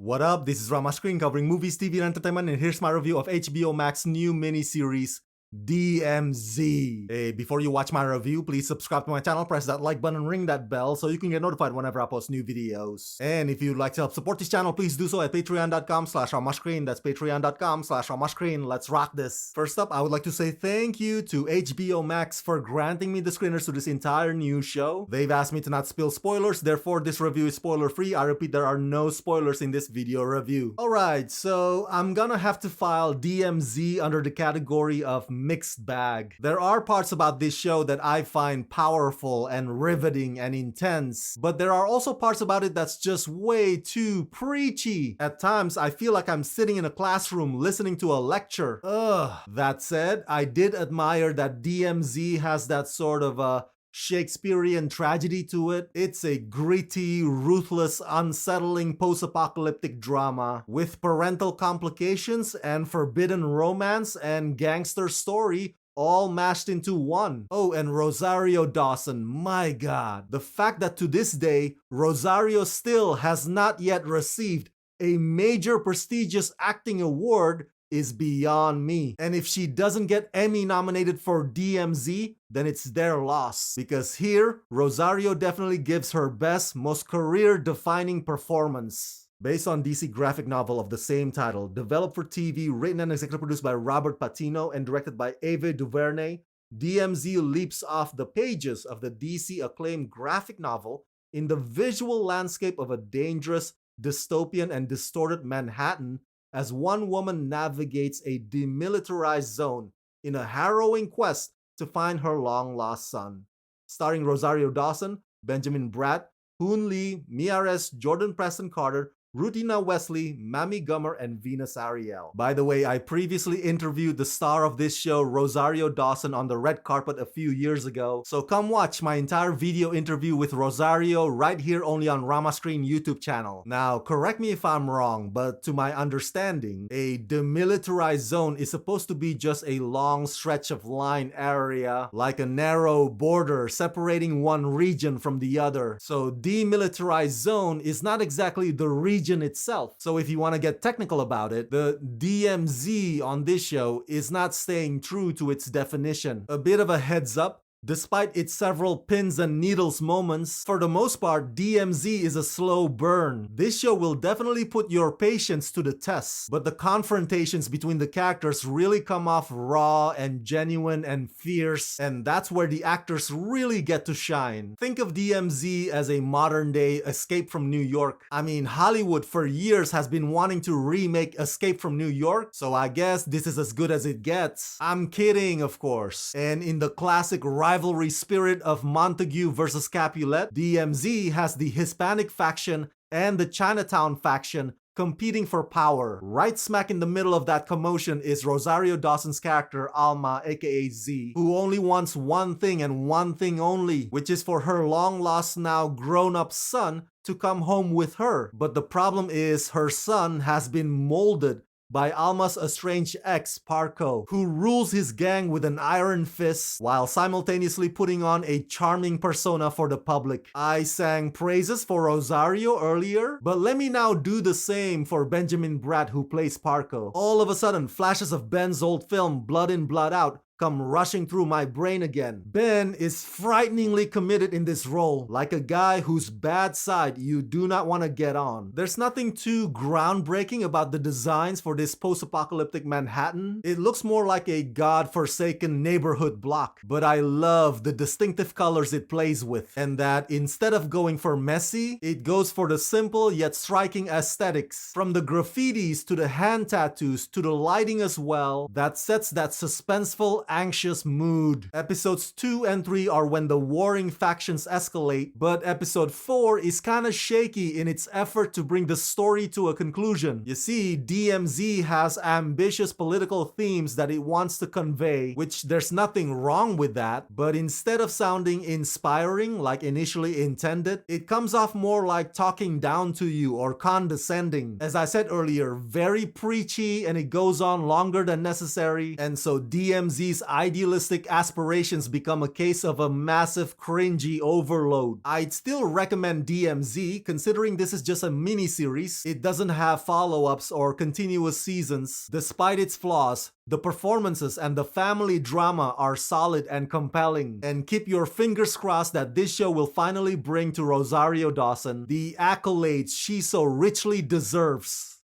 What up? This is Rama Screen covering movies, TV, and entertainment, and here's my review of HBO Max new miniseries DMZ. Hey, before you watch my review, please subscribe to my channel, press that like button, ring that bell so you can get notified whenever I post new videos. And if you'd like to help support this channel, please do so at patreon.com/RamaScreen. That's patreon.com/RamaScreen. Let's rock this. First up, I would like to say thank you to HBO Max for granting me the screeners to this entire new show. They've asked me to not spill spoilers, therefore this review is spoiler free. I repeat, there are no spoilers in this video review. Alright, so I'm gonna have to file DMZ under the category of mixed bag. There are parts about this show that I find powerful and riveting and intense, but there are also parts about it that's just way too preachy. At times, I feel like I'm sitting in a classroom listening to a lecture. Ugh. That said, I did admire that DMZ has that sort of a Shakespearean tragedy to it. It's a gritty, ruthless, unsettling post-apocalyptic drama with parental complications and forbidden romance and gangster story all mashed into one. Oh, and Rosario Dawson, my god. The fact that to this day, Rosario still has not yet received a major prestigious acting award is beyond me. And if she doesn't get Emmy nominated for DMZ, then it's their loss. Because here, Rosario definitely gives her best, most career-defining performance. Based on DC graphic novel of the same title, developed for TV, written and executive produced by Robert Patino and directed by Ave Duvernay, DMZ leaps off the pages of the DC acclaimed graphic novel in the visual landscape of a dangerous, dystopian, and distorted Manhattan as one woman navigates a demilitarized zone in a harrowing quest to find her long-lost son. Starring Rosario Dawson, Benjamin Bratt, Hoon Lee, Miares, Jordan Preston Carter, Rutina Wesley, Mamie Gummer, and Venus Ariel. By the way, I previously interviewed the star of this show, Rosario Dawson, on the red carpet a few years ago, so come watch my entire video interview with Rosario right here only on Rama Screen YouTube channel. Now, correct me if I'm wrong, but to my understanding, a demilitarized zone is supposed to be just a long stretch of line area, like a narrow border separating one region from the other. So demilitarized zone is not exactly the region itself. So if you want to get technical about it, the DMZ on this show is not staying true to its definition. A bit of a heads up, despite its several pins and needles moments, for the most part, DMZ is a slow burn. This show will definitely put your patience to the test, but the confrontations between the characters really come off raw and genuine and fierce, and that's where the actors really get to shine. Think of DMZ as a modern-day Escape from New York. I mean, Hollywood for years has been wanting to remake Escape from New York, so I guess this is as good as it gets. I'm kidding, of course. And in the classic rivalry spirit of Montague versus Capulet, DMZ has the Hispanic faction and the Chinatown faction competing for power. Right smack in the middle of that commotion is Rosario Dawson's character Alma, aka Z, who only wants one thing and one thing only, which is for her long-lost, now grown-up son to come home with her. But the problem is her son has been molded by Alma's estranged ex, Parco, who rules his gang with an iron fist while simultaneously putting on a charming persona for the public. I sang praises for Rosario earlier, but let me now do the same for Benjamin Bratt, who plays Parco. All of a sudden, flashes of Ben's old film, Blood In, Blood Out, come rushing through my brain again. Ben is frighteningly committed in this role, like a guy whose bad side you do not want to get on. There's nothing too groundbreaking about the designs for this post-apocalyptic Manhattan. It looks more like a god-forsaken neighborhood block, but I love the distinctive colors it plays with, and that instead of going for messy, it goes for the simple yet striking aesthetics. From the graffitis to the hand tattoos to the lighting as well, that sets that suspenseful, anxious mood. Episodes 2 and 3 are when the warring factions escalate, but episode 4 is kinda shaky in its effort to bring the story to a conclusion. You see, DMZ has ambitious political themes that it wants to convey, which there's nothing wrong with that, but instead of sounding inspiring like initially intended, it comes off more like talking down to you or condescending. As I said earlier, very preachy, and it goes on longer than necessary, and so DMZ these idealistic aspirations become a case of a massive cringy overload. I'd still recommend DMZ, considering this is just a mini-series. It doesn't have follow-ups or continuous seasons. Despite its flaws, the performances and the family drama are solid and compelling. And keep your fingers crossed that this show will finally bring to Rosario Dawson the accolades she so richly deserves.